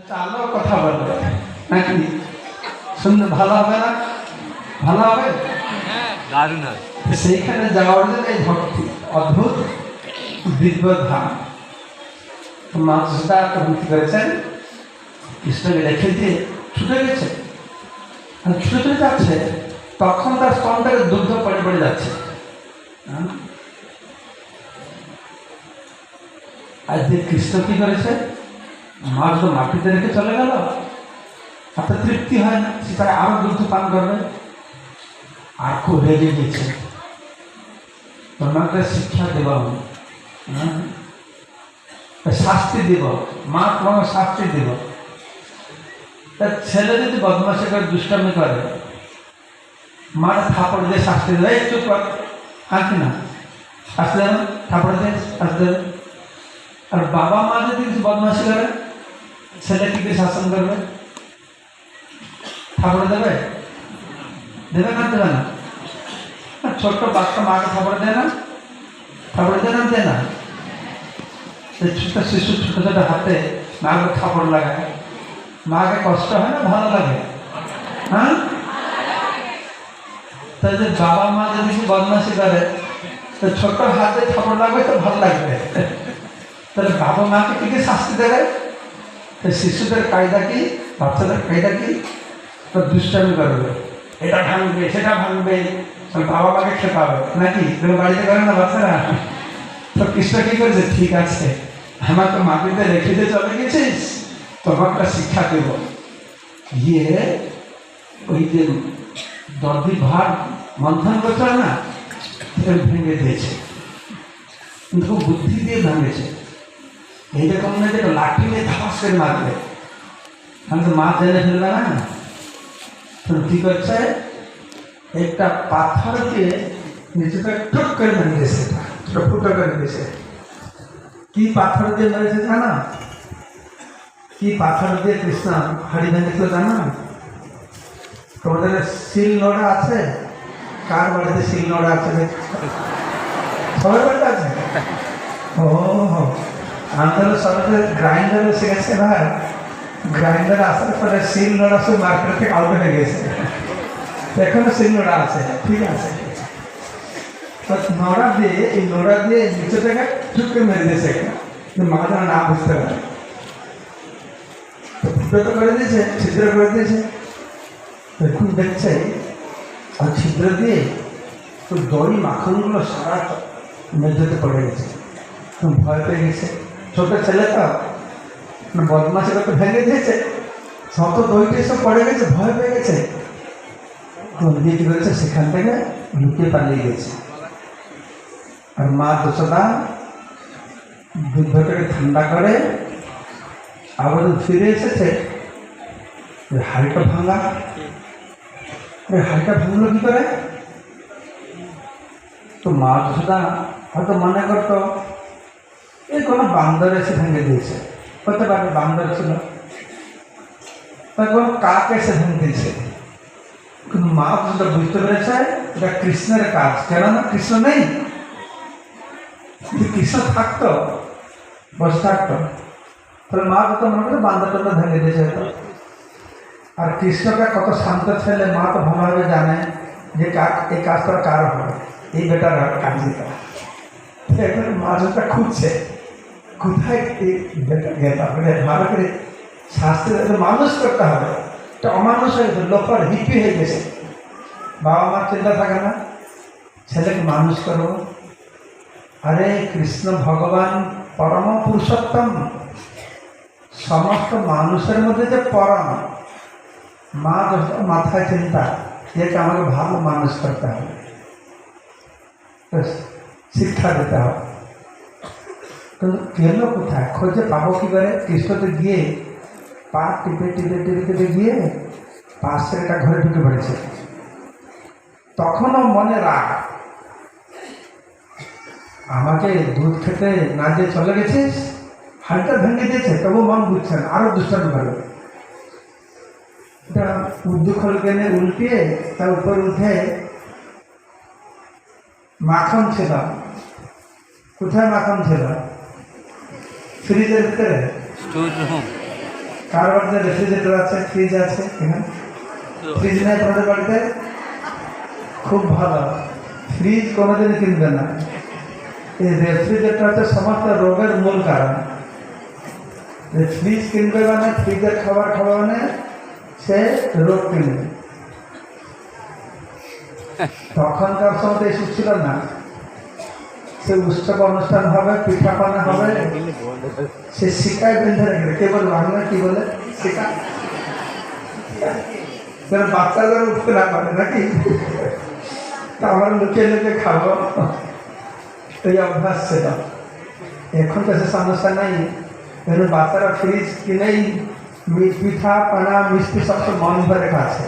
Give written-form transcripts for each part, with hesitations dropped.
চালো কথা বলবে নাকি শুনতে ভালো হবে না? ভালো হবে, দারুণ হয়। সেইখানে যাওয়ার জন্য এই ভক্তি অদ্ভুত দিব্য ধাম। মাছটা ভক্তি করেছেন, কৃষ্ণকে রেখে দিয়ে ছুটে গেছে, ছুটে ছুটে যাচ্ছে, তখন তার স্তন থেকে দুগ্ধ পড়ে পড়ে যাচ্ছে। আর যে কৃষ্ণ কি করেছে, মাছ তো মাটিতে রেখে চলে গেল, তাতে তৃপ্তি হয় না, সে তাকে আরো দুগ্ধ পান করবে। আর খুব রেগে গেছে, তোমাকে শিক্ষা দেব, শাস্তি দিব, মা তোমাকে শাস্তি দিব। তার ছেলে যদি বদমাশি করে, দুষ্টামি করে, মার থাপড় দিয়ে শাস্তি দেবে, এই চুপ কর, হাঁকি না, শাস্তি দেবে, থাপড় দিয়ে শাস্তি দেবে। আর বাবা মা যদি কিছু বদমাশি করে, ছেলে কি করে শাসন করবে? থাপড় দেবে, দেবে না দেবে না? ছোট্ট বাচ্চা মাকে থাপড় দেয় না, থাপড় দেয় না, দেয় না? ছোট শিশু ছোট ছোট হাতে মাকে থাপড় লাগায়, মাকে কষ্ট হয় না, ভালো লাগে? হ্যাঁ, তাই যে বাবা মা যদি কিছু বদমাশি করে, তো ছোট্ট হাতে থাপড় লাগবে তো ভালো লাগবে। তাহলে বাবা মাকে কি কি শাস্তি দেবে? শিশুদের কায়দা কি, বাচ্চাদের কায়দা কি? তো দুষ্টামি করবে, এটা ভাঙবে সেটা ভাঙবে, বাবা মাকে খেপাবে নাকি? তুমি বাড়িতে করে না বাচ্চারা? তো কৃষ্ণ কি করেছে, ঠিক আছে, আমার তো মাটিতে রেখে দিয়ে চলে গেছিস, তোমাকে একটা শিক্ষা দেব। গিয়ে ওই যে দর্দি ভার মন্থন করতে না, ভেঙে দিয়েছে, কিন্তু বুদ্ধি দিয়ে ভেঙেছে। এইরকম না যে লাঠি নিয়ে ধাপাস করে মারবে, আমি তো মা জেনে ফেলবে না। কি করছে, একটা পাথর দিয়ে নিচুটা টুক করে মেরে দিয়েছে, ফুটো করে দিয়েছে। কি পাথর দিয়ে মেরেছে জানা? কি পাথর দিয়ে কৃষ্ণ হাড়ি ভেঙেছিল জানা? তোমাদের শিল নোড়া আছে? কার বাড়িতে শিল নোড়া আছে? সবার বাড়িতে আছে? ও আমাদের সবাই গ্রাইন্ডারে শিখেছে ভাই, গ্রাইন্ডার আসার পরে শিল নোড়া সব মার্কেট থেকে আউট হয়ে গেছে, এখনো শিল নোড়া আছে, ঠিক আছে। নোড়া দিয়ে, এই নোড়া দিয়ে নিচে থেকে ঠুকে মেরে দিয়েছে, মা যেন না বুঝতে পারে, ফুটো তো করে দিয়েছে, ছিদ্র করে দিয়েছে। এখন দেখছে আর ছিদ্র দিয়ে তো দই মাখনগুলো সারা মেঝেতে পড়ে গেছে, ভয় পেয়ে গেছে। ছোট ছেলে তো বদমাশি করতে ভেঙে দিয়েছে, শত দইটি সব পড়ে গেছে, ভয় পেয়ে গেছে। দিয়ে কি করেছে, সেখান থেকে লুকিয়ে পালিয়ে গেছে। আর মা যশোদা দুধটাকে ঠান্ডা করে আবার ফিরে এসেছে, হাড়িটা ভাঙা। হাড়িটা ভাঙলো কি করে? তো মা যশোদা হয়তো মনে করতো এই কোনো বান্দর এসে ভেঙে দিয়েছে, হতে পারে বান্দর ছিল, কোনো কাক এসে ভেঙে দিয়েছে। কিন্তু মা যশোদা বুঝতে পেরেছে এটা কৃষ্ণের কাজ, কেননা কৃষ্ণ নেই। কৃষ্ণ থাকতো, বসে থাকতো, তাহলে মা যত মনে করতো বান্দরটা ভেঙে দিয়েছে হতো। আর কৃষ্ণকে কত শান্ত ছেলে, মা তো ভালোভাবে জানে যে এই কাজটা কার হবে, এই বেটার কাজ দিতে। এখন মা যতটা খুঁজছে কোথায় এই বেটা গেল, ভালো করে শাস্তি মানুষ করতে হবে। এটা অমানুষ হয়ে গেছে, লোকের হিপি হয়ে গেছে। বাবা মার চিন্তা থাকে না, ছেলেকে মানুষ করবো। আরে কৃষ্ণ ভগবান পরম পুরুষোত্তম, সমস্ত মানুষের মধ্যে যে পরম, মা যত মাথায় চিন্তা যেটা আমাকে ভালো মানুষ করতে হবে, শিক্ষা দিতে হবে। কিন্তু গেল কোথায়, খোঁজে পাবো কি করে? কৃষ্ণতে গিয়ে পা টিপে টিপে টিপে টিপে গিয়ে পাশে একটা ঘরে ঢুকে পড়েছে। তখনও মনে রাগ, আমাকে দুধ খেতে না দিয়ে চলে গেছিস, হাড়টা ভেঙে দিয়েছে, তবু মন বুঝছে না, আরো দুষ্টামি করবে। এটা উর্দু খোলকে উল্টিয়ে তার উপর উঠে মাখন ছিল। কোথায় মাখন ছিল? ফ্রিজের ভিতরে। কার বাড়িতে রেফ্রিজারেটর আছে, ফ্রিজ আছে? এখানে ফ্রিজ নেই আপনাদের বাড়িতে? খুব ভালো, ফ্রিজ কোনোদিন কিনবে না। এই রেফ্রিজারেটর হচ্ছে সমস্ত রোগের মূল কারণ। ফ্রিজ কিনবে মানে, ফ্রিজের খাবার খাওয়া মানে সে রোগ কিনবে। তখনকার সময় এসব ছিল না। সে উৎসব অনুষ্ঠান হবে, পিঠাপানা হবে, সে শিকায় বেঁধে রেখে, কে বলে বাংলা কি বলে, শিকা, বাচ্চাদের উঠতে না পারে নাকি, তা আমরা লুকিয়ে লুকিয়ে খাবো, এই অভ্যাস ছিল। এখন তো সে সমস্যা নাই, বাচ্চারা ফ্রিজ কিনেই পিঠা পানা মিষ্টি সব মন ভরে খাচ্ছে।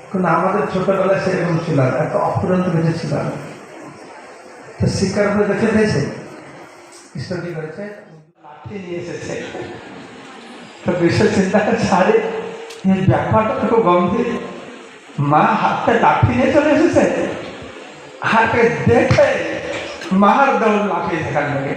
কিন্তু আমাদের ছোটবেলায় সেরকম ছিল না, এত অফুরন্ত কিছু ছিল না। তো শিকার করে দেখে দিয়েছে, ঈশ্বর কি করেছে, লাঠি নিয়ে এসেছে। তো বিশ্ব চিন্তাটা ছাড়ে, এই ব্যাপারটা তো খুব গম্ভীর। মা হাতে লাঠি নিয়ে চলে এসেছে, হাতে দেখে মার দৌড় লাফিয়ে সেখান থেকে।